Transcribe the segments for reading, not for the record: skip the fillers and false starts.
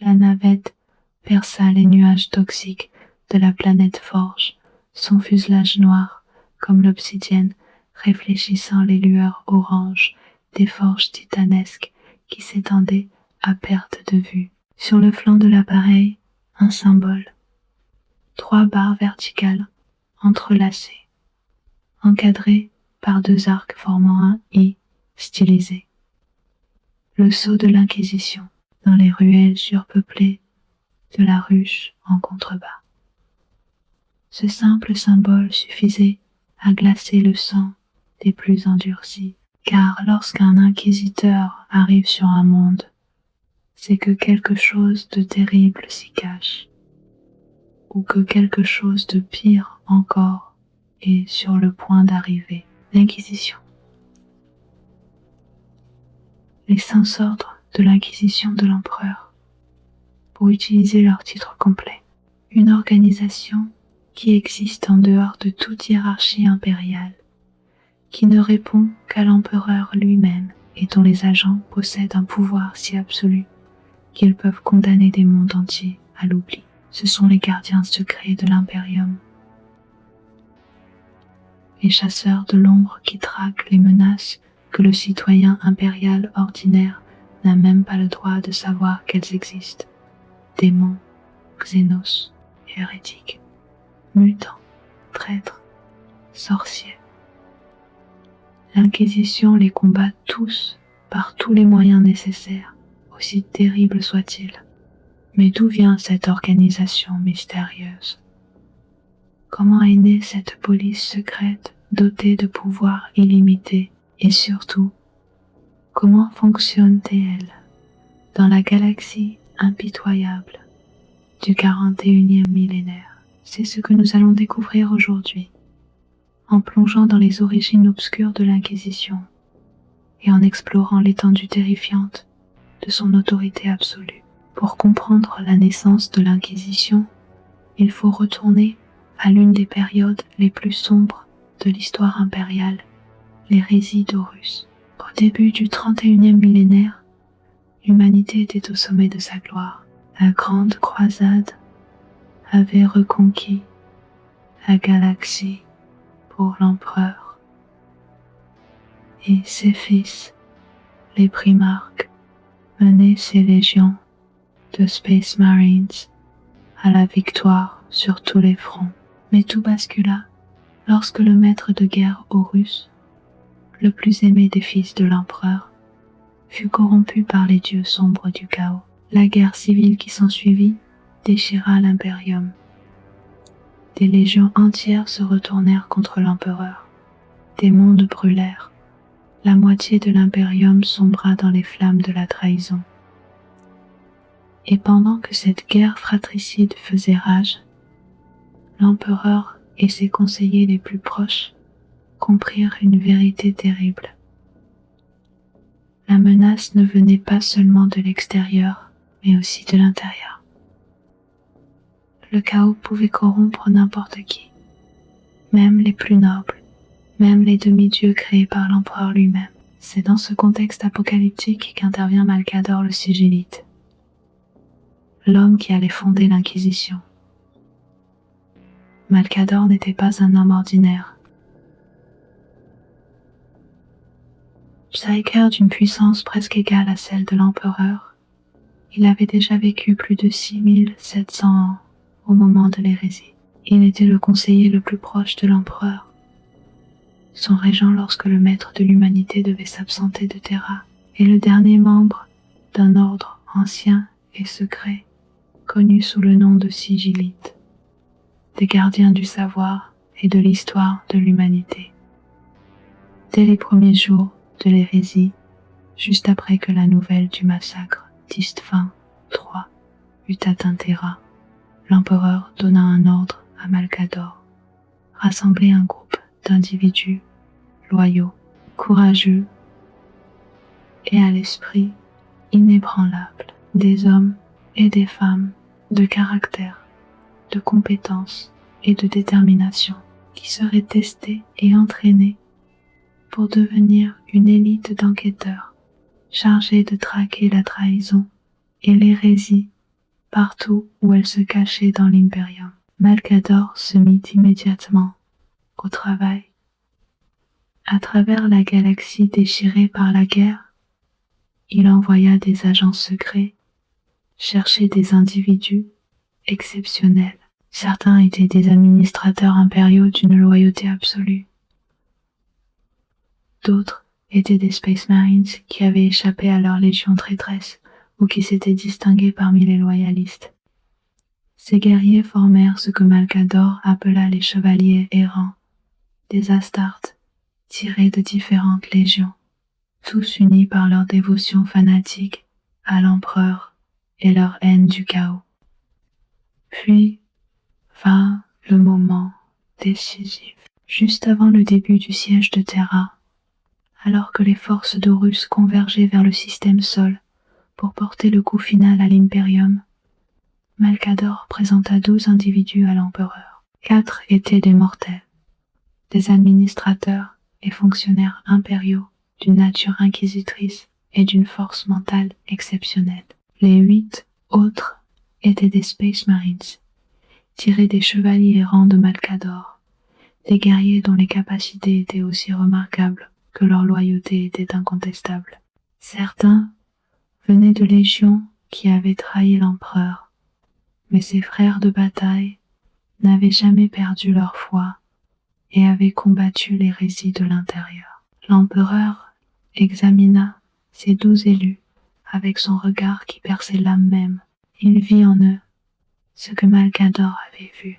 La navette perça les nuages toxiques de la planète Forge, son fuselage noir comme l'obsidienne, réfléchissant les lueurs oranges des forges titanesques qui s'étendaient à perte de vue. Sur le flanc de l'appareil, un symbole. 3 barres verticales entrelacées, encadrées par 2 arcs formant un I stylisé. Le sceau de l'Inquisition dans les ruelles surpeuplées de la ruche en contrebas. Ce simple symbole suffisait à glacer le sang des plus endurcis, car lorsqu'un inquisiteur arrive sur un monde, c'est que quelque chose de terrible s'y cache, ou que quelque chose de pire encore est sur le point d'arriver. L'Inquisition. Les 5 ordres de l'Inquisition de l'Empereur, pour utiliser leur titre complet. Une organisation qui existe en dehors de toute hiérarchie impériale, qui ne répond qu'à l'empereur lui-même et dont les agents possèdent un pouvoir si absolu qu'ils peuvent condamner des mondes entiers à l'oubli. Ce sont les gardiens secrets de l'Imperium, les chasseurs de l'ombre qui traquent les menaces que le citoyen impérial ordinaire n'a même pas le droit de savoir qu'elles existent. Démons, xénos, hérétiques, mutants, traîtres, sorciers. L'Inquisition les combat tous par tous les moyens nécessaires, aussi terribles soient-ils. Mais d'où vient cette organisation mystérieuse? Comment est née cette police secrète dotée de pouvoirs illimités? Et surtout, comment fonctionne-t-elle dans la galaxie impitoyable du 41e millénaire? C'est ce que nous allons découvrir aujourd'hui, en plongeant dans les origines obscures de l'Inquisition et en explorant l'étendue terrifiante de son autorité absolue. Pour comprendre la naissance de l'Inquisition, il faut retourner à l'une des périodes les plus sombres de l'histoire impériale, l'hérésie d'Horus. Au début du 31e millénaire, l'humanité était au sommet de sa gloire. La grande croisade avait reconquis la galaxie pour l'empereur et ses fils, les primarques, menaient ses légions de Space Marines à la victoire sur tous les fronts. Mais tout bascula lorsque le maître de guerre Horus, le plus aimé des fils de l'empereur, fut corrompu par les dieux sombres du chaos. La guerre civile qui s'ensuivit déchira l'Imperium. Des légions entières se retournèrent contre l'empereur. Des mondes brûlèrent. La moitié de l'Imperium sombra dans les flammes de la trahison. Et pendant que cette guerre fratricide faisait rage, l'empereur et ses conseillers les plus proches comprirent une vérité terrible. La menace ne venait pas seulement de l'extérieur, mais aussi de l'intérieur. Le chaos pouvait corrompre n'importe qui, même les plus nobles, même les demi-dieux créés par l'empereur lui-même. C'est dans ce contexte apocalyptique qu'intervient Malcador le Sigillite, l'homme qui allait fonder l'Inquisition. Malcador n'était pas un homme ordinaire. Psyker d'une puissance presque égale à celle de l'empereur, il avait déjà vécu plus de 6700 ans au moment de l'hérésie. Il était le conseiller le plus proche de l'empereur, son régent lorsque le maître de l'humanité devait s'absenter de Terra, et le dernier membre d'un ordre ancien et secret, connu sous le nom de Sigillites, des gardiens du savoir et de l'histoire de l'humanité. Dès les premiers jours de l'hérésie, juste après que la nouvelle du massacre d'Isstvan III eut atteint Terra, l'empereur donna un ordre à Malcador, rassembler un groupe d'individus loyaux, courageux et à l'esprit inébranlable, des hommes et des femmes de caractère, de compétence et de détermination, qui seraient testés et entraînés pour devenir une élite d'enquêteurs chargés de traquer la trahison et l'hérésie partout où elle se cachait dans l'Imperium. Malcador se mit immédiatement au travail. À travers la galaxie déchirée par la guerre, il envoya des agents secrets chercher des individus exceptionnels. Certains étaient des administrateurs impériaux d'une loyauté absolue. D'autres étaient des Space Marines qui avaient échappé à leur légion traîtresse ou qui s'étaient distingués parmi les loyalistes. Ces guerriers formèrent ce que Malcador appela les chevaliers errants, des Astartes, tirés de différentes légions, tous unis par leur dévotion fanatique à l'empereur et leur haine du chaos. Puis vint le moment décisif. Juste avant le début du siège de Terra, alors que les forces d'Horus convergeaient vers le système Sol pour porter le coup final à l'Imperium, Malcador présenta 12 individus à l'empereur. 4 étaient des mortels, des administrateurs et fonctionnaires impériaux d'une nature inquisitrice et d'une force mentale exceptionnelle. Les 8 autres étaient des Space Marines, tirés des chevaliers errants de Malcador, des guerriers dont les capacités étaient aussi remarquables que leur loyauté était incontestable. Certains venaient de légions qui avaient trahi l'empereur, mais ces frères de bataille n'avaient jamais perdu leur foi et avaient combattu l'hérésie de l'intérieur. L'empereur examina ces 12 élus avec son regard qui perçait l'âme même. Il vit en eux ce que Malcador avait vu,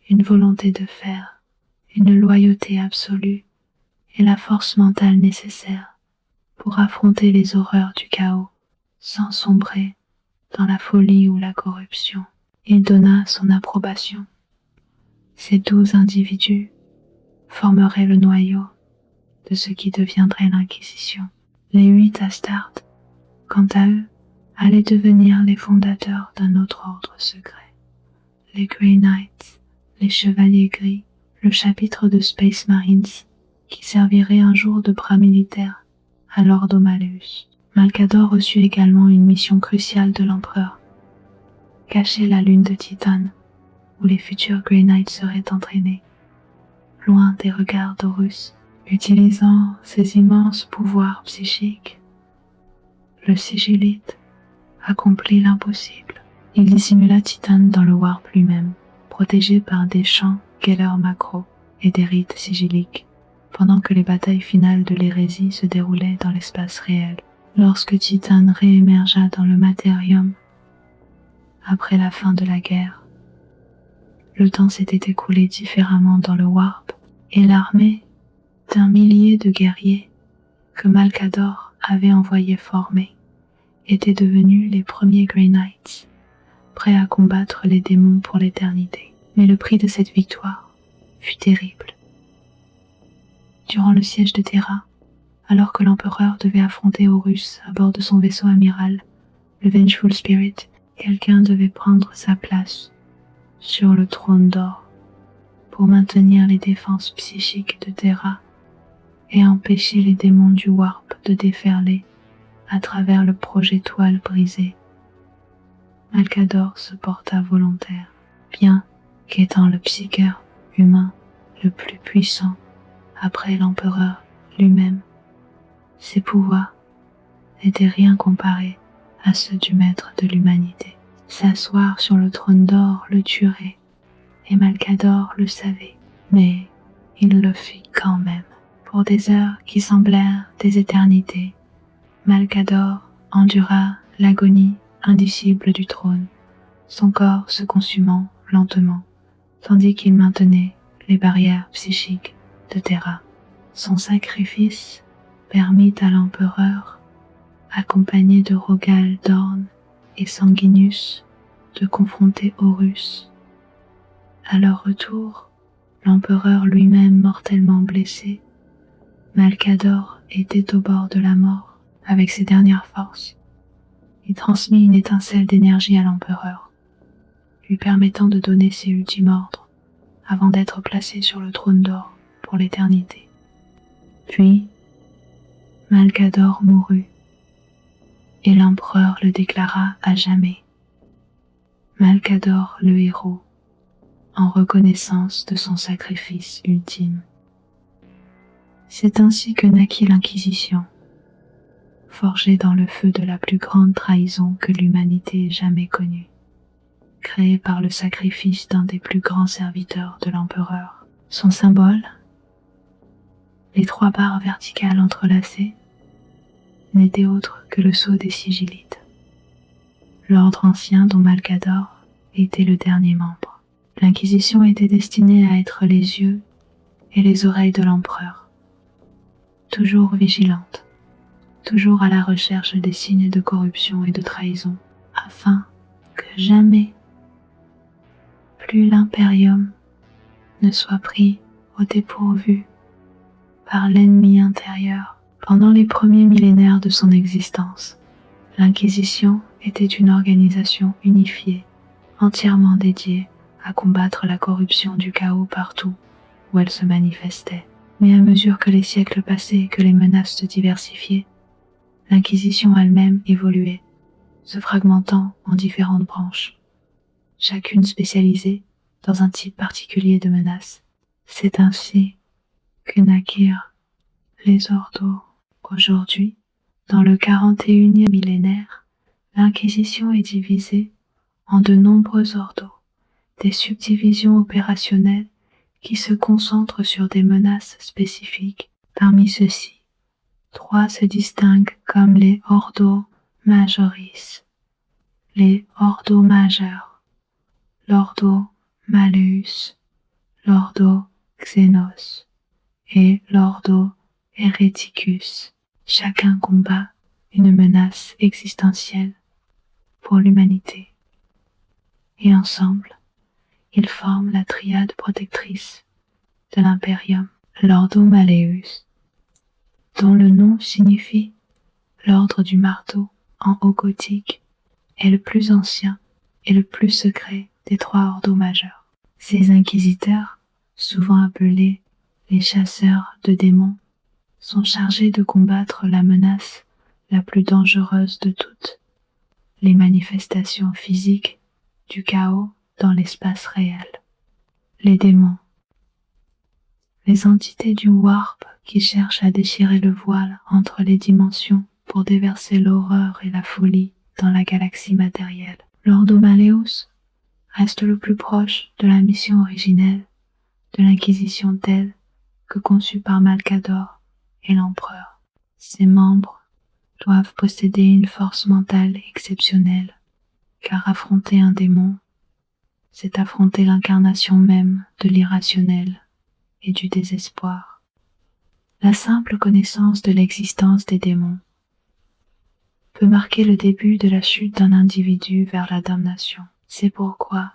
une volonté de faire, une loyauté absolue et la force mentale nécessaire pour affronter les horreurs du chaos sans sombrer dans la folie ou la corruption. Il donna son approbation. Ces 12 individus formeraient le noyau de ce qui deviendrait l'Inquisition. Les 8 Astartes, quant à eux, allaient devenir les fondateurs d'un autre ordre secret. Les Grey Knights, les Chevaliers Gris, le chapitre de Space Marines, qui servirait un jour de bras militaire à Lord Malleus. Malcador reçut également une mission cruciale de l'empereur, cacher la lune de Titane, où les futurs Grey Knights seraient entraînés, loin des regards d'Horus. Utilisant ses immenses pouvoirs psychiques, le sigillite accomplit l'impossible. Il dissimula Titane dans le Warp lui-même, protégé par des champs Geller Macro et des rites sigilliques, pendant que les batailles finales de l'hérésie se déroulaient dans l'espace réel. Lorsque Titane réémergea dans le Matérium, après la fin de la guerre, le temps s'était écoulé différemment dans le Warp, et l'armée d'un millier de guerriers que Malcador avait envoyé former étaient devenus les premiers Grey Knights, prêts à combattre les démons pour l'éternité. Mais le prix de cette victoire fut terrible. Durant le siège de Terra, alors que l'empereur devait affronter Horus à bord de son vaisseau amiral, le Vengeful Spirit, quelqu'un devait prendre sa place sur le trône d'or pour maintenir les défenses psychiques de Terra et empêcher les démons du Warp de déferler à travers le projectoire brisé. Malcador se porta volontaire, bien qu'étant le psycheur humain le plus puissant après l'empereur lui-même. Ses pouvoirs n'étaient rien comparés à ceux du maître de l'humanité. S'asseoir sur le trône d'or le tuerait, et Malcador le savait, mais il le fit quand même. Pour des heures qui semblèrent des éternités, Malcador endura l'agonie indicible du trône, son corps se consumant lentement, tandis qu'il maintenait les barrières psychiques de Terra. Son sacrifice permit à l'empereur, accompagné de Rogal Dorn et Sanguinius, de confronter Horus. À leur retour, l'empereur lui-même mortellement blessé, Malcador était au bord de la mort. Avec ses dernières forces, il transmit une étincelle d'énergie à l'empereur, lui permettant de donner ses ultimes ordres avant d'être placé sur le trône d'or pour l'éternité. Puis, Malcador mourut, et l'empereur le déclara à jamais Malcador le héros, en reconnaissance de son sacrifice ultime. C'est ainsi que naquit l'Inquisition, forgée dans le feu de la plus grande trahison que l'humanité ait jamais connue, créée par le sacrifice d'un des plus grands serviteurs de l'empereur. Son symbole, les 3 barres verticales entrelacées, n'était autre que le sceau des sigillites, l'ordre ancien dont Malcador était le dernier membre. L'Inquisition était destinée à être les yeux et les oreilles de l'empereur, toujours vigilante, toujours à la recherche des signes de corruption et de trahison, afin que jamais plus l'impérium ne soit pris au dépourvu par l'ennemi intérieur. Pendant les premiers millénaires de son existence, l'Inquisition était une organisation unifiée, entièrement dédiée à combattre la corruption du chaos partout où elle se manifestait. Mais à mesure que les siècles passaient et que les menaces se diversifiaient, l'Inquisition elle-même évoluait, se fragmentant en différentes branches, chacune spécialisée dans un type particulier de menace. C'est ainsi que naquirent les ordos. Aujourd'hui, dans le 41e millénaire, l'Inquisition est divisée en de nombreux ordos, des subdivisions opérationnelles qui se concentrent sur des menaces spécifiques. Parmi ceux-ci, 3 se distinguent comme les Ordo Majoris, les Ordo Majeurs, l'Ordo Malleus, l'Ordo Xenos et l'Ordo Hereticus. Chacun combat une menace existentielle pour l'humanité. Et ensemble, ils forment la triade protectrice de l'Imperium, l'Ordo Malleus, dont le nom signifie l'ordre du marteau en haut gothique, est le plus ancien et le plus secret des 3 ordos majeurs. Ces inquisiteurs, souvent appelés les chasseurs de démons, sont chargés de combattre la menace la plus dangereuse de toutes, les manifestations physiques du chaos dans l'espace réel. Les démons, les entités du warp qui cherchent à déchirer le voile entre les dimensions pour déverser l'horreur et la folie dans la galaxie matérielle. L'Ordo Malleus reste le plus proche de la mission originelle de l'Inquisition telle que conçue par Malcador et l'Empereur. Ses membres doivent posséder une force mentale exceptionnelle, car affronter un démon, c'est affronter l'incarnation même de l'irrationnel et du désespoir. La simple connaissance de l'existence des démons peut marquer le début de la chute d'un individu vers la damnation. C'est pourquoi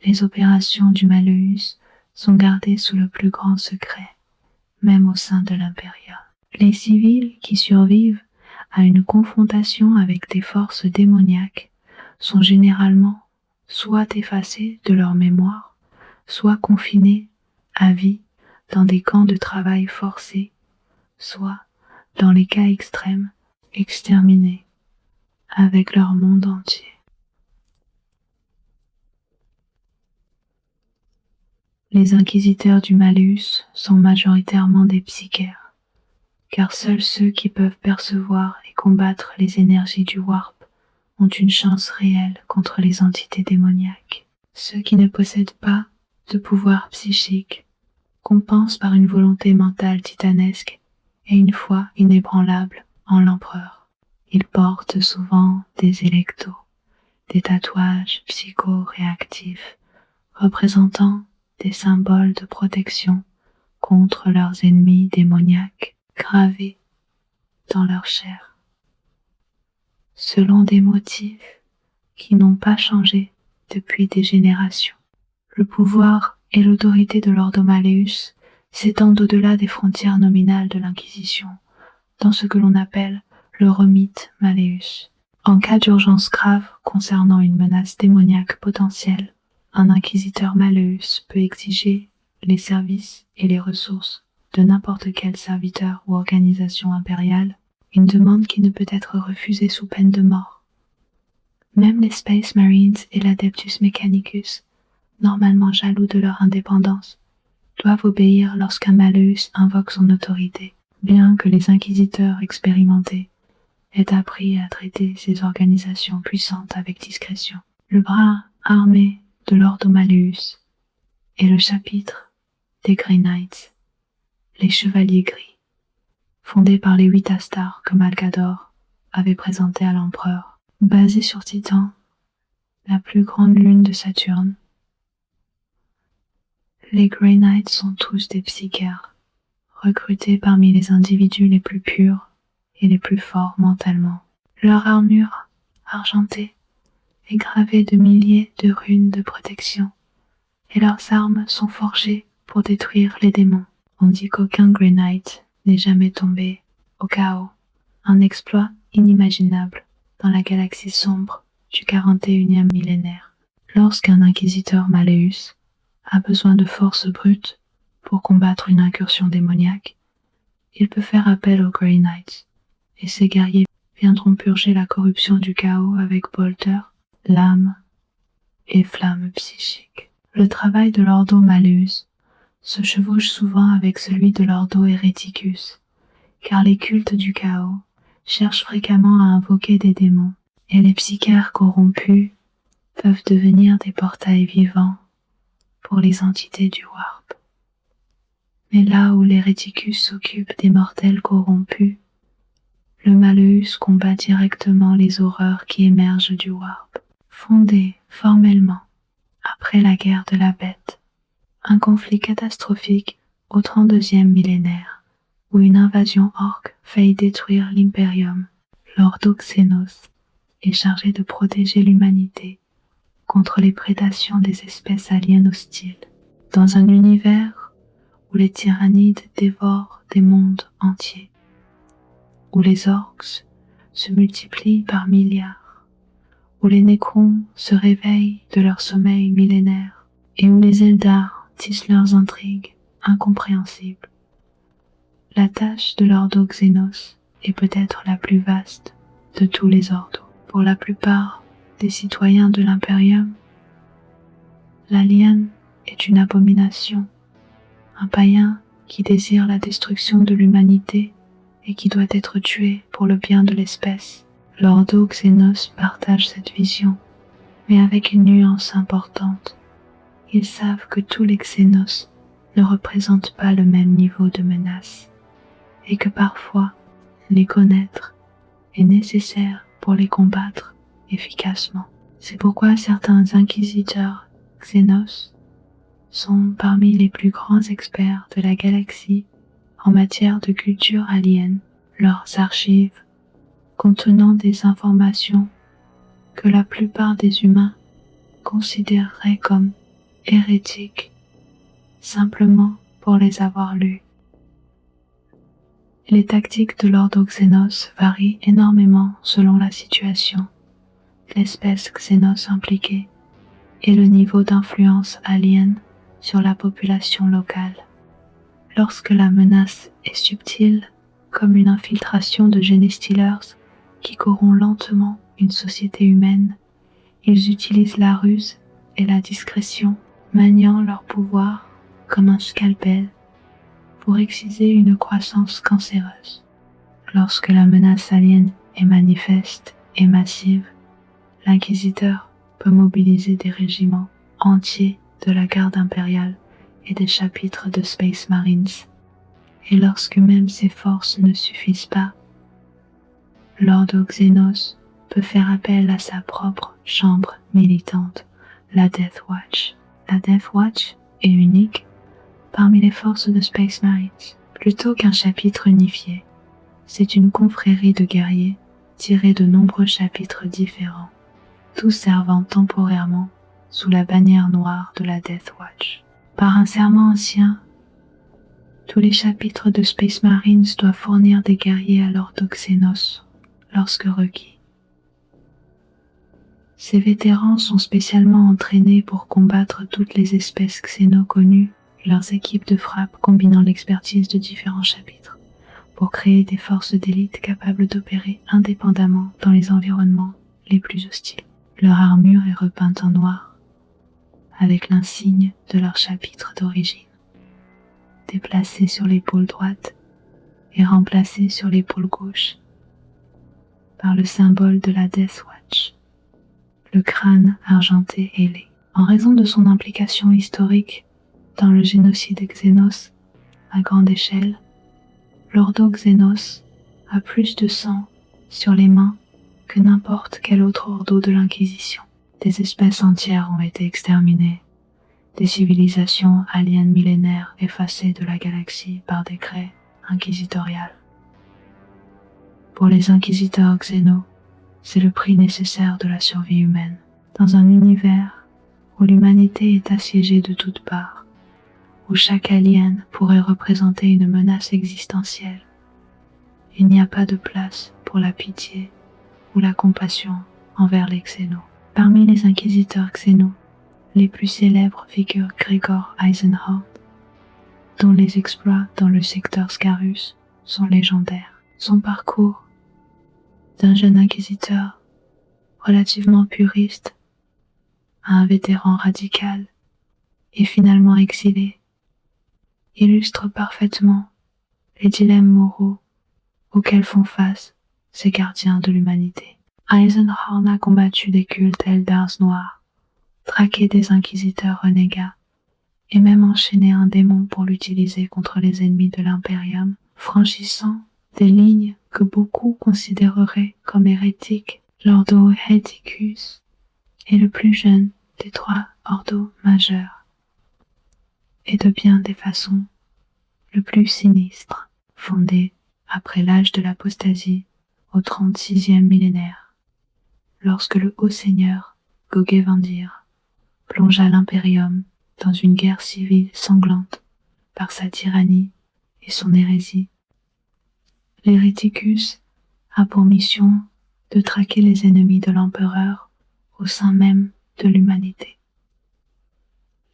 les opérations du Malleus sont gardées sous le plus grand secret, même au sein de l'Imperium. Les civils qui survivent à une confrontation avec des forces démoniaques sont généralement soit effacés de leur mémoire, soit confinés à vie dans des camps de travail forcés, soit, dans les cas extrêmes, exterminés avec leur monde entier. Les inquisiteurs du Malleus sont majoritairement des psychères, car seuls ceux qui peuvent percevoir et combattre les énergies du warp ont une chance réelle contre les entités démoniaques. Ceux qui ne possèdent pas de pouvoir psychique compensent par une volonté mentale titanesque et une foi inébranlable en l'empereur. Ils portent souvent des électos, des tatouages psycho-réactifs représentant des symboles de protection contre leurs ennemis démoniaques gravés dans leur chair, selon des motifs qui n'ont pas changé depuis des générations. Le pouvoir et l'autorité de l'Ordo Malleus s'étendent au-delà des frontières nominales de l'Inquisition, dans ce que l'on appelle le remit Malleus. En cas d'urgence grave concernant une menace démoniaque potentielle, un inquisiteur Malleus peut exiger les services et les ressources de n'importe quel serviteur ou organisation impériale, une demande qui ne peut être refusée sous peine de mort. Même les Space Marines et l'Adeptus Mechanicus, normalement jaloux de leur indépendance, doivent obéir lorsqu'un Malleus invoque son autorité, bien que les inquisiteurs expérimentés aient appris à traiter ces organisations puissantes avec discrétion. Le bras armé de l'Ordo Malleus et le chapitre des Grey Knights, les Chevaliers Gris, fondés par les 8 Astars que Malcador avait présenté à l'Empereur, basés sur Titan, la plus grande lune de Saturne. Les Grey Knights sont tous des psychères, recrutés parmi les individus les plus purs et les plus forts mentalement. Leur armure, argentée, est gravée de milliers de runes de protection, et leurs armes sont forgées pour détruire les démons. On dit qu'aucun Grey Knight n'est jamais tombé au chaos, un exploit inimaginable dans la galaxie sombre du 41e millénaire. Lorsqu'un inquisiteur Malleus a besoin de force brute pour combattre une incursion démoniaque, il peut faire appel aux Grey Knights, et ces guerriers viendront purger la corruption du chaos avec Bolter, lame et flamme psychique. Le travail de l'Ordo Malleus se chevauche souvent avec celui de l'Ordo Hereticus, car les cultes du chaos cherchent fréquemment à invoquer des démons, et les psychères corrompus peuvent devenir des portails vivants pour les entités du Warp. Mais là où l'Hereticus s'occupe des mortels corrompus, le Malleus combat directement les horreurs qui émergent du Warp. Fondé formellement après la guerre de la Bête, un conflit catastrophique au 32e millénaire, où une invasion orque faillit détruire l'Imperium, l'Ordo Xenos est chargé de protéger l'humanité contre les prédations des espèces aliens hostiles. Dans un univers où les tyrannides dévorent des mondes entiers, où les orques se multiplient par milliards, où les Nécrons se réveillent de leur sommeil millénaire, et où les Eldar tissent leurs intrigues incompréhensibles. La tâche de l'Ordo Xenos est peut-être la plus vaste de tous les ordos. Pour la plupart des citoyens de l'Imperium, l'alien est une abomination, un païen qui désire la destruction de l'humanité et qui doit être tué pour le bien de l'espèce. L'Ordo Xenos partage cette vision, mais avec une nuance importante. Ils savent que tous les Xenos ne représentent pas le même niveau de menace, et que parfois, les connaître est nécessaire pour les combattre efficacement. C'est pourquoi certains inquisiteurs Xenos sont parmi les plus grands experts de la galaxie en matière de culture alien. Leurs archives contenant des informations que la plupart des humains considéreraient comme hérétiques simplement pour les avoir lues. Les tactiques de l'Ordo Xenos varient énormément selon la situation, l'espèce Xenos impliquée et le niveau d'influence alien sur la population locale. Lorsque la menace est subtile, comme une infiltration de Genestealers qui corrompt lentement une société humaine, ils utilisent la ruse et la discrétion, maniant leur pouvoir comme un scalpel pour exciser une croissance cancéreuse. Lorsque la menace alien est manifeste et massive, l'inquisiteur peut mobiliser des régiments entiers de la garde impériale et des chapitres de Space Marines. Et lorsque même ces forces ne suffisent pas, l'Ordo Xenos peut faire appel à sa propre chambre militante, la Death Watch. La Death Watch est unique parmi les forces de Space Marines. Plutôt qu'un chapitre unifié, c'est une confrérie de guerriers tirés de nombreux chapitres différents, tous servant temporairement sous la bannière noire de la Death Watch. Par un serment ancien, tous les chapitres de Space Marines doivent fournir des guerriers à l'Ordo Xenos lorsque requis. Ces vétérans sont spécialement entraînés pour combattre toutes les espèces xéno connues, leurs équipes de frappe combinant l'expertise de différents chapitres pour créer des forces d'élite capables d'opérer indépendamment dans les environnements les plus hostiles. Leur armure est repeinte en noir, avec l'insigne de leur chapitre d'origine, déplacé sur l'épaule droite et remplacé sur l'épaule gauche par le symbole de la Death Watch, le crâne argenté ailé. En raison de son implication historique dans le génocide Xénos à grande échelle, l'Ordo Xénos a plus de sang sur les mains que n'importe quel autre ordo de l'Inquisition. Des espèces entières ont été exterminées, des civilisations aliens millénaires effacées de la galaxie par décret inquisitorial. Pour les inquisiteurs Xénos, c'est le prix nécessaire de la survie humaine. Dans un univers où l'humanité est assiégée de toutes parts, où chaque alien pourrait représenter une menace existentielle, il n'y a pas de place pour la pitié ou la compassion envers les Xénos. Parmi les inquisiteurs Xénos, les plus célèbres figurent Gregor Eisenhardt, dont les exploits dans le secteur Scarus sont légendaires. Son parcours d'un jeune inquisiteur relativement puriste à un vétéran radical et finalement exilé illustre parfaitement les dilemmes moraux auxquels font face ces gardiens de l'humanité. Eisenhorn a combattu des cultes Eldars noirs, traqué des inquisiteurs renégats et même enchaîné un démon pour l'utiliser contre les ennemis de l'Imperium, franchissant des lignes que beaucoup considéreraient comme hérétiques. L'Ordo Hereticus est le plus jeune des 3 ordos majeurs et de bien des façons le plus sinistre, fondé après l'âge de l'apostasie au 36e millénaire, lorsque le haut seigneur Gogevandir plongea l'Imperium dans une guerre civile sanglante par sa tyrannie et son hérésie. L'Héréticus a pour mission de traquer les ennemis de l'empereur au sein même de l'humanité.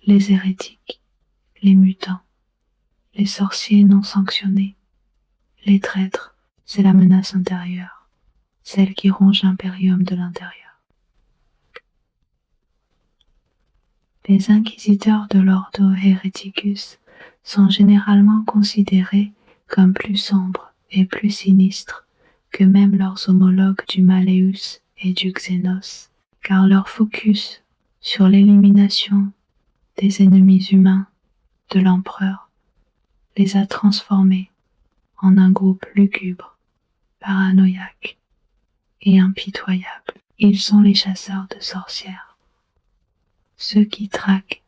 Les hérétiques, les mutants, les sorciers non sanctionnés, les traîtres, c'est la menace intérieure, celle qui ronge l'impérium de l'intérieur. Les inquisiteurs de l'Ordo Hereticus sont généralement considérés comme plus sombres et plus sinistres que même leurs homologues du Malleus et du Xénos, car leur focus sur l'élimination des ennemis humains de l'empereur les a transformés en un groupe lugubre, paranoïaque et impitoyable. Ils sont les chasseurs de sorcières, ceux qui traquent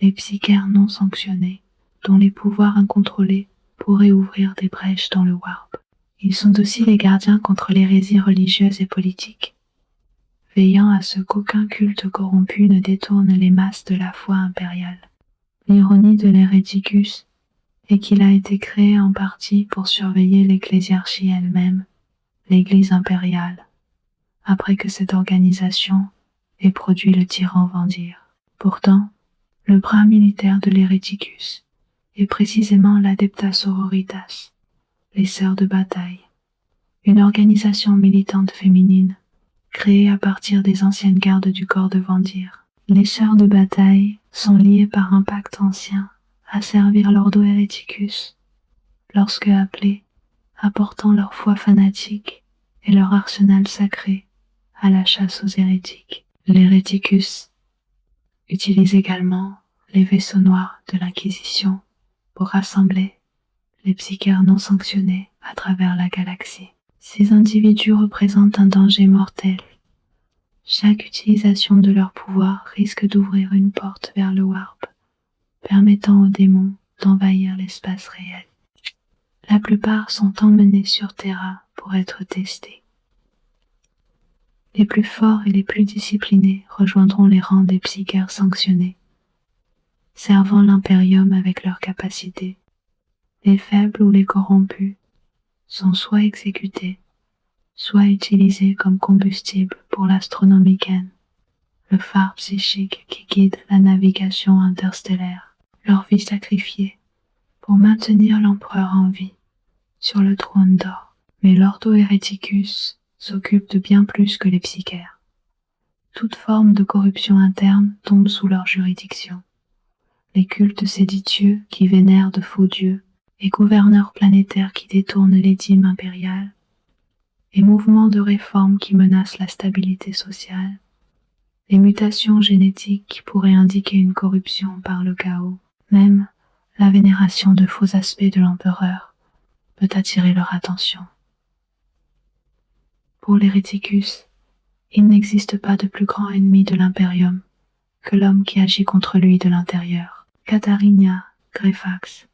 les psychères non sanctionnés dont les pouvoirs incontrôlés pourraient ouvrir des brèches dans le warp. Ils sont aussi les gardiens contre l'hérésie religieuse et politique, veillant à ce qu'aucun culte corrompu ne détourne les masses de la foi impériale. L'ironie de l'Héréticus est qu'il a été créé en partie pour surveiller l'ecclésiarchie elle-même, l'église impériale, après que cette organisation ait produit le tyran Vandir. Pourtant, le bras militaire de l'Héréticus est précisément l'Adepta Sororitas, les sœurs de bataille, une organisation militante féminine créée à partir des anciennes gardes du corps de Vandir. Les sœurs de bataille sont liées par un pacte ancien à servir l'Ordo Hereticus lorsque appelés, apportant leur foi fanatique et leur arsenal sacré à la chasse aux hérétiques. L'Héréticus utilise également les vaisseaux noirs de l'Inquisition pour rassembler les psychères non sanctionnés à travers la galaxie. Ces individus représentent un danger mortel. Chaque utilisation de leur pouvoir risque d'ouvrir une porte vers le warp, permettant aux démons d'envahir l'espace réel. La plupart sont emmenés sur Terra pour être testés. Les plus forts et les plus disciplinés rejoindront les rangs des psychères sanctionnés, servant l'Imperium avec leurs capacités. Les faibles ou les corrompus sont soit exécutés, soit utilisés comme combustible pour l'Astronomiken, le phare psychique qui guide la navigation interstellaire. Leur vie sacrifiée pour maintenir l'empereur en vie sur le trône d'or. Mais l'Ordo Hereticus s'occupe de bien plus que les psychères. Toute forme de corruption interne tombe sous leur juridiction. Les cultes séditieux qui vénèrent de faux dieux, et gouverneurs planétaires qui détournent les dîmes impériales, les mouvements de réforme qui menacent la stabilité sociale, les mutations génétiques qui pourraient indiquer une corruption par le chaos, même la vénération de faux aspects de l'empereur peut attirer leur attention. Pour l'Héréticus, il n'existe pas de plus grand ennemi de l'Imperium que l'homme qui agit contre lui de l'intérieur. Catarina Greyfax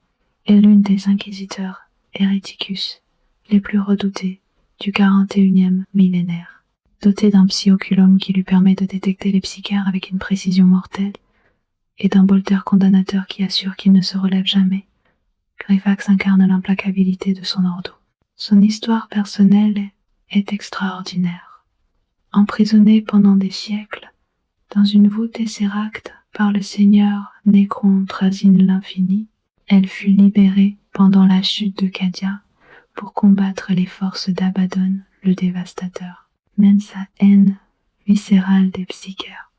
est l'une des inquisiteurs Héréticus les plus redoutés du 41e millénaire. Dotée d'un psyoculum qui lui permet de détecter les psychères avec une précision mortelle et d'un bolter condamnateur qui assure qu'il ne se relève jamais, Greyfax incarne l'implacabilité de son ordo. Son histoire personnelle est extraordinaire. Emprisonnée pendant des siècles dans une voûte tesséracte par le seigneur Necron Trazyn l'Infini, elle fut libérée pendant la chute de Cadia pour combattre les forces d'Abaddon le Dévastateur. Même sa haine viscérale des psychères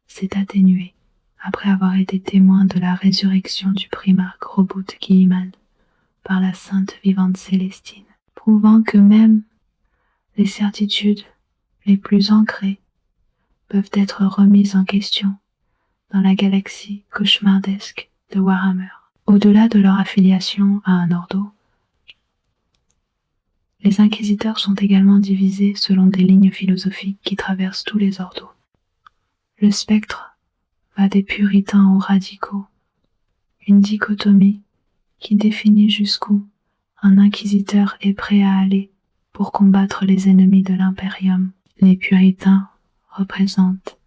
s'est atténuée après avoir été témoin de la résurrection du primarque Roboute Guilliman par la Sainte Vivante Célestine, prouvant que même les certitudes les plus ancrées peuvent être remises en question dans la galaxie cauchemardesque de Warhammer. Au-delà de leur affiliation à un ordo, les inquisiteurs sont également divisés selon des lignes philosophiques qui traversent tous les ordos. Le spectre va des puritains aux radicaux, une dichotomie qui définit jusqu'où un inquisiteur est prêt à aller pour combattre les ennemis de l'Imperium. Les puritains représentent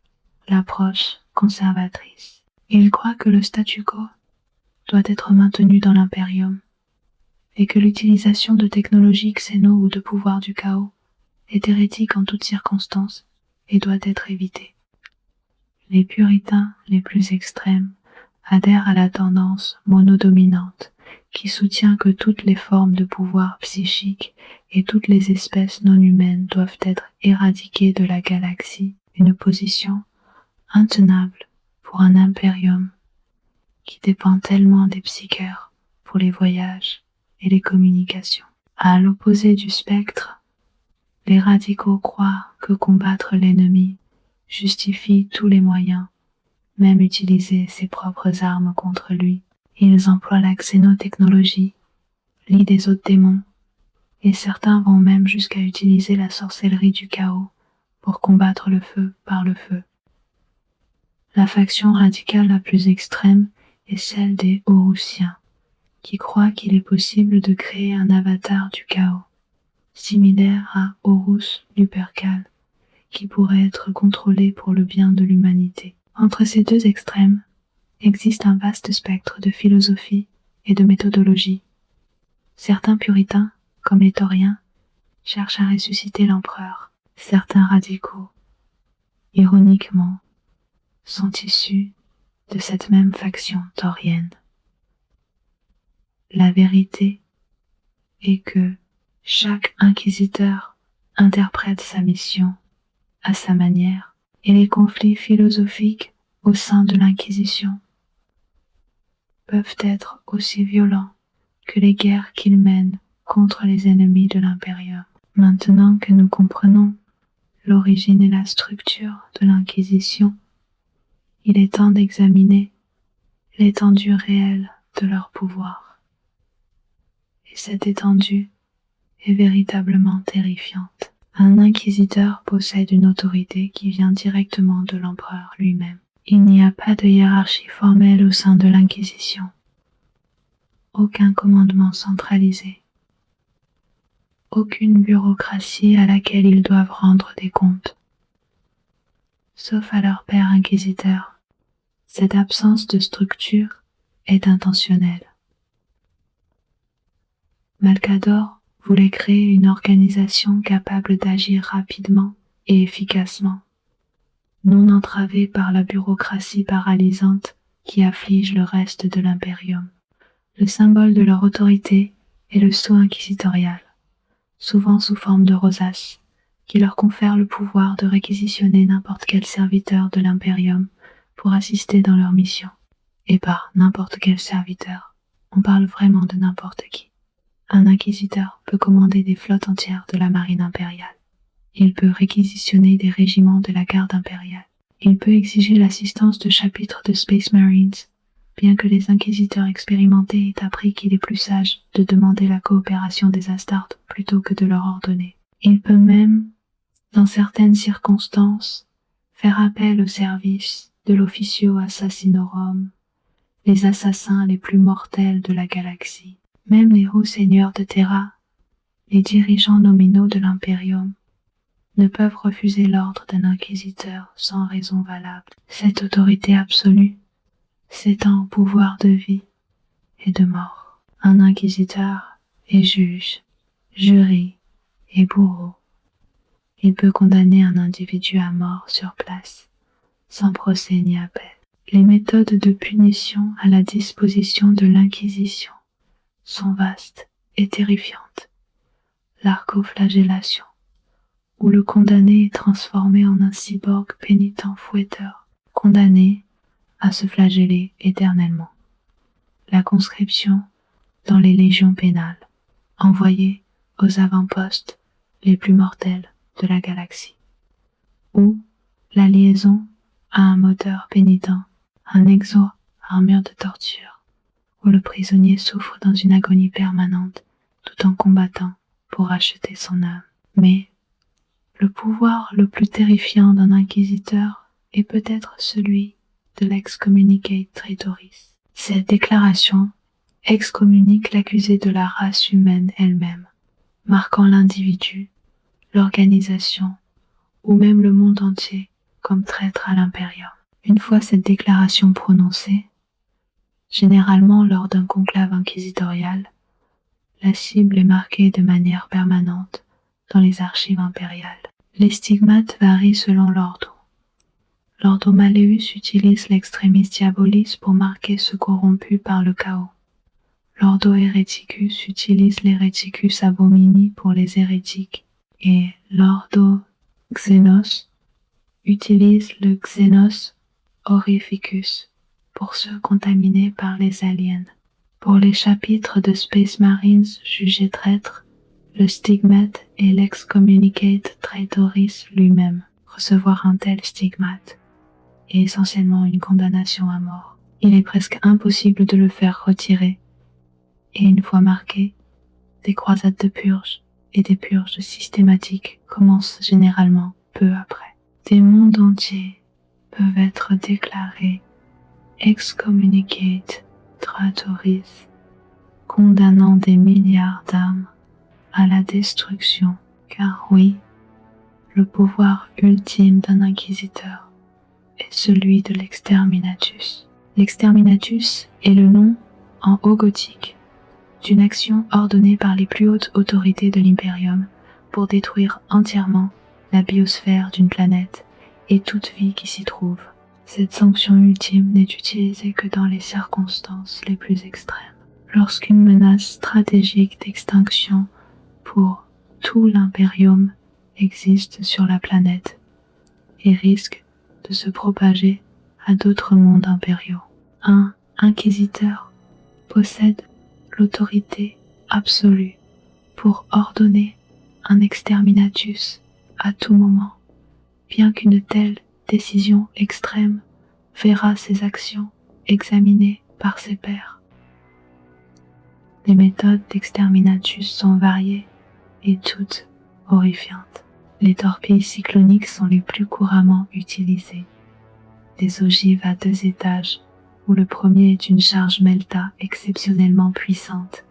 l'approche conservatrice. Ils croient que le statu quo doit être maintenu dans l'Imperium et que l'utilisation de technologies xéno ou de pouvoirs du chaos est hérétique en toutes circonstances et doit être évitée. Les puritains les plus extrêmes adhèrent à la tendance monodominante qui soutient que toutes les formes de pouvoir psychique et toutes les espèces non humaines doivent être éradiquées de la galaxie, une position intenable pour un impérium qui dépend tellement des psycheurs pour les voyages et les communications. À l'opposé du spectre, les radicaux croient que combattre l'ennemi justifie tous les moyens, même utiliser ses propres armes contre lui. Ils emploient la xénotechnologie, lient des autres démons, et certains vont même jusqu'à utiliser la sorcellerie du chaos pour combattre le feu par le feu. La faction radicale la plus extrême est celle des Horusiens, qui croient qu'il est possible de créer un avatar du chaos, similaire à Horus Lupercal, qui pourrait être contrôlé pour le bien de l'humanité. Entre ces deux extrêmes, existe un vaste spectre de philosophie et de méthodologie. Certains puritains, comme les tauriens, cherchent à ressusciter l'empereur. Certains radicaux, ironiquement, sont issus de cette même faction taurienne. La vérité est que chaque inquisiteur interprète sa mission à sa manière, et les conflits philosophiques au sein de l'Inquisition peuvent être aussi violents que les guerres qu'ils mènent contre les ennemis de l'Imperium. Maintenant que nous comprenons l'origine et la structure de l'Inquisition, il est temps d'examiner l'étendue réelle de leur pouvoir. Et cette étendue est véritablement terrifiante. Un inquisiteur possède une autorité qui vient directement de l'empereur lui-même. Il n'y a pas de hiérarchie formelle au sein de l'Inquisition. Aucun commandement centralisé. Aucune bureaucratie à laquelle ils doivent rendre des comptes. Sauf à leur père inquisiteur. Cette absence de structure est intentionnelle. Malcador voulait créer une organisation capable d'agir rapidement et efficacement, non entravée par la bureaucratie paralysante qui afflige le reste de l'impérium. Le symbole de leur autorité est le sceau inquisitorial, souvent sous forme de rosace, qui leur confère le pouvoir de réquisitionner n'importe quel serviteur de l'Imperium pour assister dans leur mission. Et par n'importe quel serviteur, on parle vraiment de n'importe qui. Un inquisiteur peut commander des flottes entières de la marine impériale. Il peut réquisitionner des régiments de la garde impériale. Il peut exiger l'assistance de chapitres de Space Marines, bien que les inquisiteurs expérimentés aient appris qu'il est plus sage de demander la coopération des Astartes plutôt que de leur ordonner. Il peut même, dans certaines circonstances, faire appel au service de l'Officio Assassinorum, les assassins les plus mortels de la galaxie. Même les hauts seigneurs de Terra, les dirigeants nominaux de l'Imperium, ne peuvent refuser l'ordre d'un inquisiteur sans raison valable. Cette autorité absolue s'étend au pouvoir de vie et de mort. Un inquisiteur est juge, jury et bourreau. Il peut condamner un individu à mort sur place, sans procès ni appel. Les méthodes de punition à la disposition de l'Inquisition sont vastes et terrifiantes. L'arcoflagellation, où le condamné est transformé en un cyborg pénitent fouetteur, condamné à se flageller éternellement. La conscription dans les légions pénales, envoyée aux avant-postes les plus mortels de la galaxie. Ou la liaison à un moteur pénitent, un exo-armure de torture, où le prisonnier souffre dans une agonie permanente tout en combattant pour racheter son âme. Mais le pouvoir le plus terrifiant d'un inquisiteur est peut-être celui de l'excommunicate traitoris. Cette déclaration excommunique l'accusé de la race humaine elle-même, marquant l'individu, l'organisation ou même le monde entier comme traître à l'Imperium. Une fois cette déclaration prononcée, généralement lors d'un conclave inquisitorial, la cible est marquée de manière permanente dans les archives impériales. Les stigmates varient selon l'ordre. L'Ordo Malleus utilise l'extremis diabolis pour marquer ceux corrompus par le chaos. L'Ordo Hereticus utilise l'Hereticus Abomini pour les hérétiques et l'Ordo Xenos utilise le Xenos Horrificus pour ceux contaminés par les aliens. Pour les chapitres de Space Marines jugés traîtres, le stigmate est l'excommunicate traitoris lui-même. Recevoir un tel stigmate est essentiellement une condamnation à mort. Il est presque impossible de le faire retirer, et une fois marqué, des croisades de purge et des purges systématiques commencent généralement peu après. Des mondes entiers peuvent être déclarés excommunicate traitoris, condamnant des milliards d'âmes à la destruction, car oui, le pouvoir ultime d'un inquisiteur est celui de l'exterminatus. L'exterminatus est le nom, en haut gothique, d'une action ordonnée par les plus hautes autorités de l'Imperium pour détruire entièrement la biosphère d'une planète et toute vie qui s'y trouve. Cette sanction ultime n'est utilisée que dans les circonstances les plus extrêmes. Lorsqu'une menace stratégique d'extinction pour tout l'Imperium existe sur la planète et risque de se propager à d'autres mondes impériaux. Un inquisiteur possède l'autorité absolue pour ordonner un exterminatus à tout moment, bien qu'une telle décision extrême verra ses actions examinées par ses pairs. Les méthodes d'exterminatus sont variées et toutes horrifiantes. Les torpilles cycloniques sont les plus couramment utilisées. Des ogives à 2 étages, où le premier est une charge melta exceptionnellement puissante,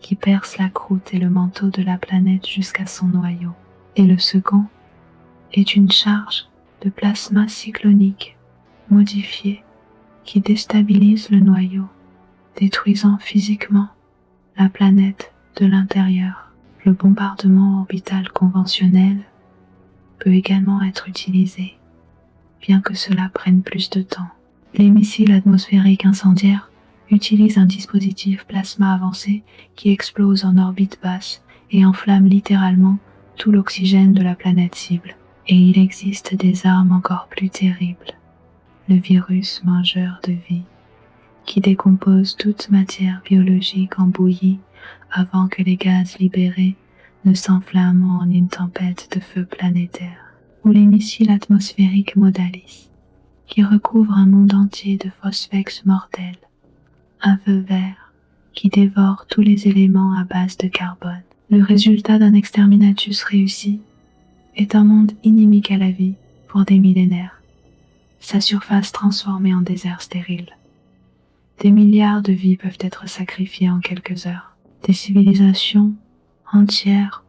qui perce la croûte et le manteau de la planète jusqu'à son noyau, et le second est une charge de plasma cyclonique modifiée qui déstabilise le noyau, détruisant physiquement la planète de l'intérieur. Le bombardement orbital conventionnel peut également être utilisé, bien que cela prenne plus de temps. Les missiles atmosphériques incendiaires utilisent un dispositif plasma avancé qui explose en orbite basse et enflamme littéralement tout l'oxygène de la planète cible. Et il existe des armes encore plus terribles, le virus mangeur de vie, qui décompose toute matière biologique en bouillie avant que les gaz libérés ne s'enflamment en une tempête de feu planétaire, ou les missiles atmosphériques Modalis, qui recouvrent un monde entier de phosphex mortels, un feu vert qui dévore tous les éléments à base de carbone. Le résultat d'un exterminatus réussi est un monde inimique à la vie pour des millénaires, sa surface transformée en désert stérile. Des milliards de vies peuvent être sacrifiées en quelques heures. Des civilisations entières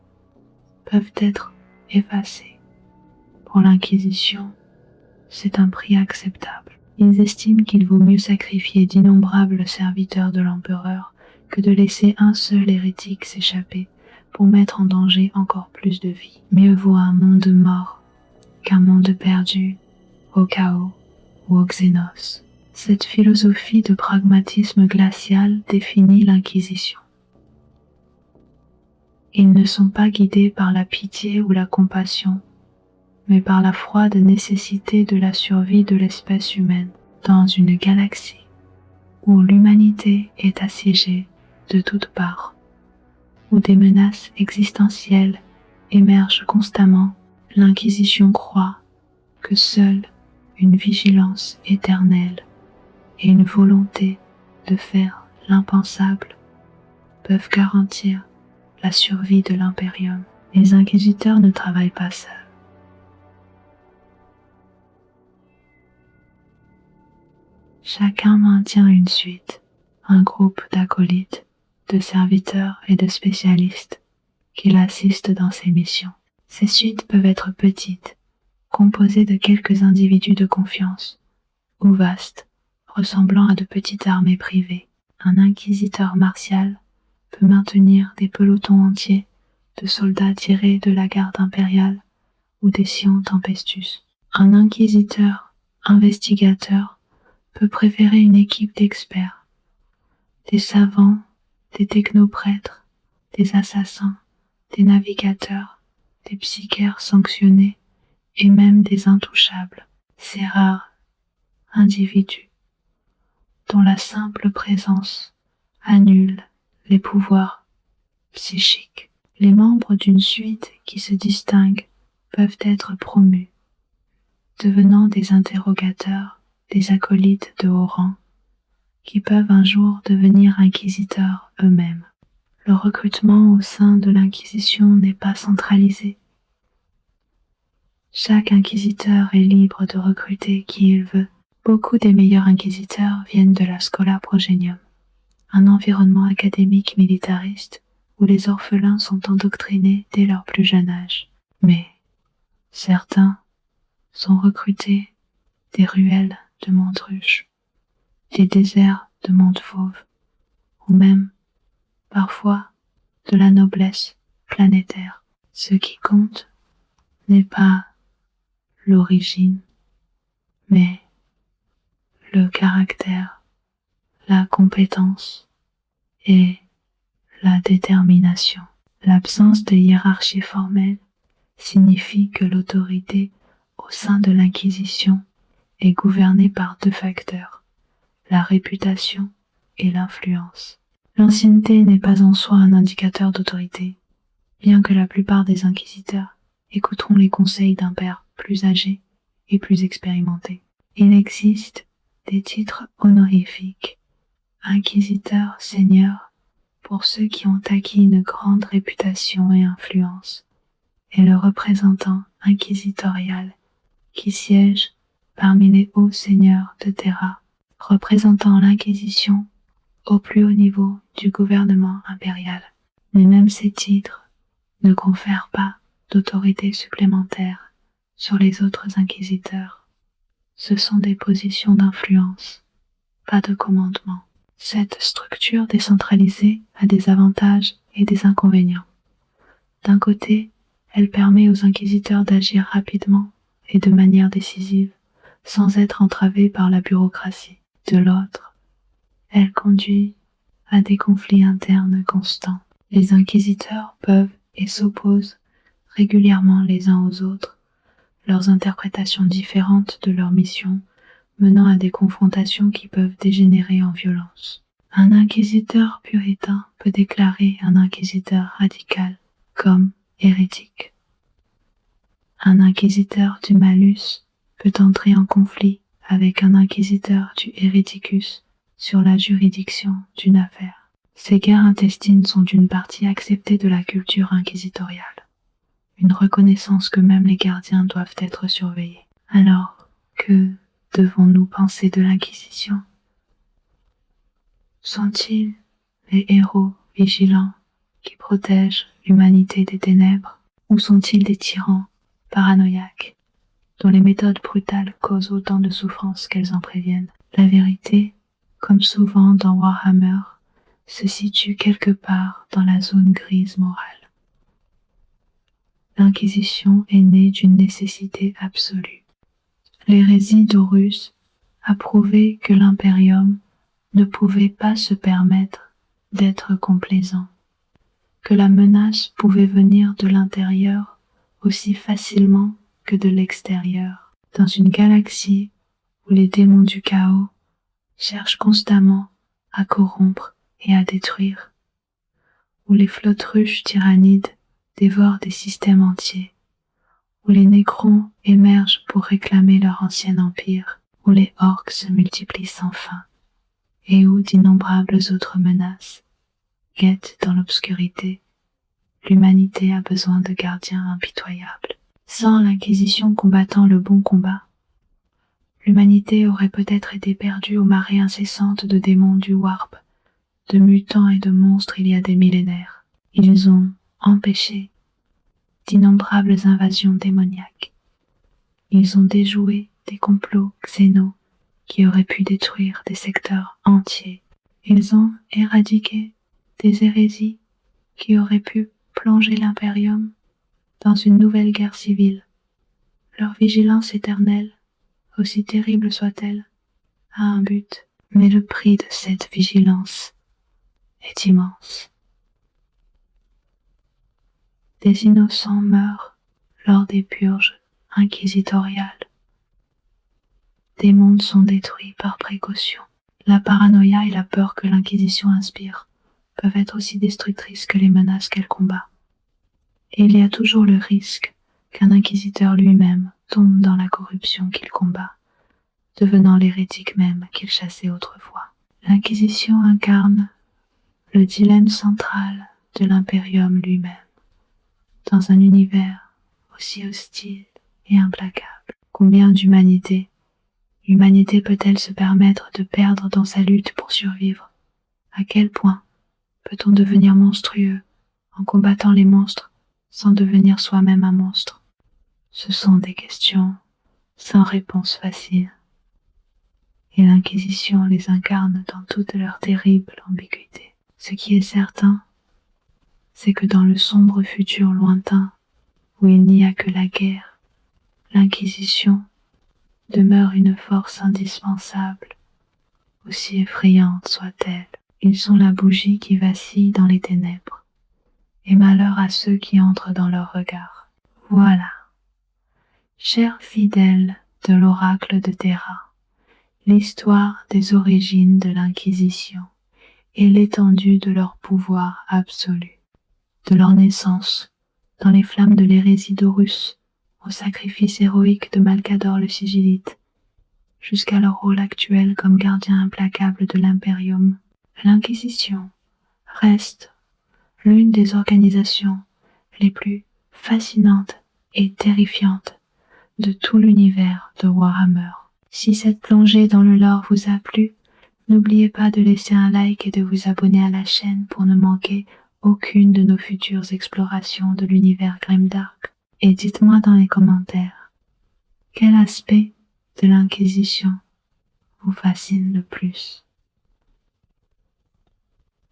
peuvent être effacées. Pour l'Inquisition, c'est un prix acceptable. Ils estiment qu'il vaut mieux sacrifier d'innombrables serviteurs de l'empereur que de laisser un seul hérétique s'échapper pour mettre en danger encore plus de vies. Mieux vaut un monde mort qu'un monde perdu au chaos ou au xénos. Cette philosophie de pragmatisme glacial définit l'Inquisition. Ils ne sont pas guidés par la pitié ou la compassion, mais par la froide nécessité de la survie de l'espèce humaine dans une galaxie où l'humanité est assiégée de toutes parts, où des menaces existentielles émergent constamment. L'Inquisition croit que seule une vigilance éternelle et une volonté de faire l'impensable peuvent garantir la survie de l'Imperium. Les inquisiteurs ne travaillent pas seuls. Chacun maintient une suite, un groupe d'acolytes, de serviteurs et de spécialistes qui l'assistent dans ses missions. Ces suites peuvent être petites, composées de quelques individus de confiance, ou vastes, ressemblant à de petites armées privées. Un inquisiteur martial peut maintenir des pelotons entiers de soldats tirés de la garde impériale ou des Sion Tempestus. Un inquisiteur investigateur peut préférer une équipe d'experts, des savants, des technoprêtres, des assassins, des navigateurs, des psychiatres sanctionnés et même des intouchables. Ces rares individus dont la simple présence annule les pouvoirs psychiques. Les membres d'une suite qui se distingue peuvent être promus, devenant des interrogateurs, des acolytes de haut rang, qui peuvent un jour devenir inquisiteurs eux-mêmes. Le recrutement au sein de l'Inquisition n'est pas centralisé. Chaque inquisiteur est libre de recruter qui il veut. Beaucoup des meilleurs inquisiteurs viennent de la Schola Progenium, un environnement académique militariste où les orphelins sont endoctrinés dès leur plus jeune âge. Mais certains sont recrutés des ruelles de Montruche, des déserts de Montfauve, ou même, parfois, de la noblesse planétaire. Ce qui compte n'est pas l'origine, mais le caractère, la compétence et la détermination. L'absence de hiérarchie formelle signifie que l'autorité au sein de l'Inquisition est gouvernée par deux facteurs, la réputation et l'influence. L'ancienneté n'est pas en soi un indicateur d'autorité, bien que la plupart des inquisiteurs écouteront les conseils d'un père plus âgé et plus expérimenté. Il existe des titres honorifiques, inquisiteur seigneur, pour ceux qui ont acquis une grande réputation et influence, et le représentant inquisitorial qui siège parmi les hauts seigneurs de Terra, représentant l'Inquisition au plus haut niveau du gouvernement impérial. Mais même ces titres ne confèrent pas d'autorité supplémentaire sur les autres inquisiteurs. Ce sont des positions d'influence, pas de commandement. Cette structure décentralisée a des avantages et des inconvénients. D'un côté, elle permet aux inquisiteurs d'agir rapidement et de manière décisive, sans être entravés par la bureaucratie. De l'autre, elle conduit à des conflits internes constants. Les inquisiteurs peuvent et s'opposent régulièrement les uns aux autres, leurs interprétations différentes de leur mission, menant à des confrontations qui peuvent dégénérer en violence. Un inquisiteur puritain peut déclarer un inquisiteur radical comme hérétique. Un inquisiteur du malus peut entrer en conflit avec un inquisiteur du héréticus sur la juridiction d'une affaire. Ces guerres intestines sont une partie acceptée de la culture inquisitoriale, une reconnaissance que même les gardiens doivent être surveillés. Alors, que devons-nous penser de l'Inquisition? Sont-ils les héros vigilants qui protègent l'humanité des ténèbres, ou sont-ils des tyrans paranoïaques dont les méthodes brutales causent autant de souffrance qu'elles en préviennent? La vérité, comme souvent dans Warhammer, se situe quelque part dans la zone grise morale. L'Inquisition est née d'une nécessité absolue. L'hérésie d'Horus a prouvé que l'Imperium ne pouvait pas se permettre d'être complaisant, que la menace pouvait venir de l'intérieur aussi facilement que de l'extérieur, dans une galaxie où les démons du chaos cherchent constamment à corrompre et à détruire, où les flottruches tyrannides dévorent des systèmes entiers, où les nécrons émergent pour réclamer leur ancien empire, où les orques se multiplient sans fin, et où d'innombrables autres menaces guettent dans l'obscurité. L'humanité a besoin de gardiens impitoyables. Sans l'Inquisition combattant le bon combat, l'humanité aurait peut-être été perdue aux marées incessantes de démons du Warp, de mutants et de monstres il y a des millénaires. Ils ont empêché d'innombrables invasions démoniaques. Ils ont déjoué des complots xénos qui auraient pu détruire des secteurs entiers. Ils ont éradiqué des hérésies qui auraient pu plonger l'Imperium dans une nouvelle guerre civile. Leur vigilance éternelle, aussi terrible soit-elle, a un but, mais le prix de cette vigilance est immense. Des innocents meurent lors des purges inquisitoriales. Des mondes sont détruits par précaution. La paranoïa et la peur que l'Inquisition inspire peuvent être aussi destructrices que les menaces qu'elle combat. Et il y a toujours le risque qu'un inquisiteur lui-même tombe dans la corruption qu'il combat, devenant l'hérétique même qu'il chassait autrefois. L'Inquisition incarne le dilemme central de l'Imperium lui-même, dans un univers aussi hostile et implacable. Combien d'humanité l'humanité peut-elle se permettre de perdre dans sa lutte pour survivre? À quel point peut-on devenir monstrueux en combattant les monstres sans devenir soi-même un monstre? Ce sont des questions sans réponse facile. Et l'Inquisition les incarne dans toute leur terrible ambiguïté. Ce qui est certain, c'est que dans le sombre futur lointain, où il n'y a que la guerre, l'Inquisition demeure une force indispensable, aussi effrayante soit-elle. Ils sont la bougie qui vacille dans les ténèbres, et malheur à ceux qui entrent dans leur regard. Voilà, chers fidèles de l'oracle de Terra, l'histoire des origines de l'Inquisition et l'étendue de leur pouvoir absolu, de leur naissance dans les flammes de l'hérésie d'Horus, au sacrifice héroïque de Malcador le Sigillite, jusqu'à leur rôle actuel comme gardien implacable de l'Imperium. L'Inquisition reste l'une des organisations les plus fascinantes et terrifiantes de tout l'univers de Warhammer. Si cette plongée dans le lore vous a plu, n'oubliez pas de laisser un like et de vous abonner à la chaîne pour ne manquer aucune de nos futures explorations de l'univers Grimdark. Et dites-moi dans les commentaires, quel aspect de l'Inquisition vous fascine le plus?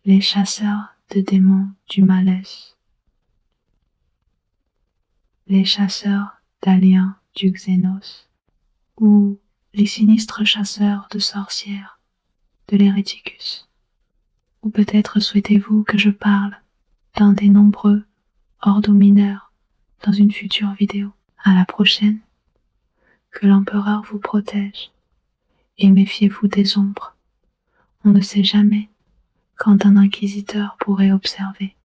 Les chasseurs de démons du Malès, les chasseurs d'aliens du Xénos, ou les sinistres chasseurs de sorcières de l'Héréticus? Ou peut-être souhaitez-vous que je parle d'un des nombreux ordos mineurs dans une future vidéo. À la prochaine. Que l'empereur vous protège. Et méfiez-vous des ombres. On ne sait jamais quand un inquisiteur pourrait observer.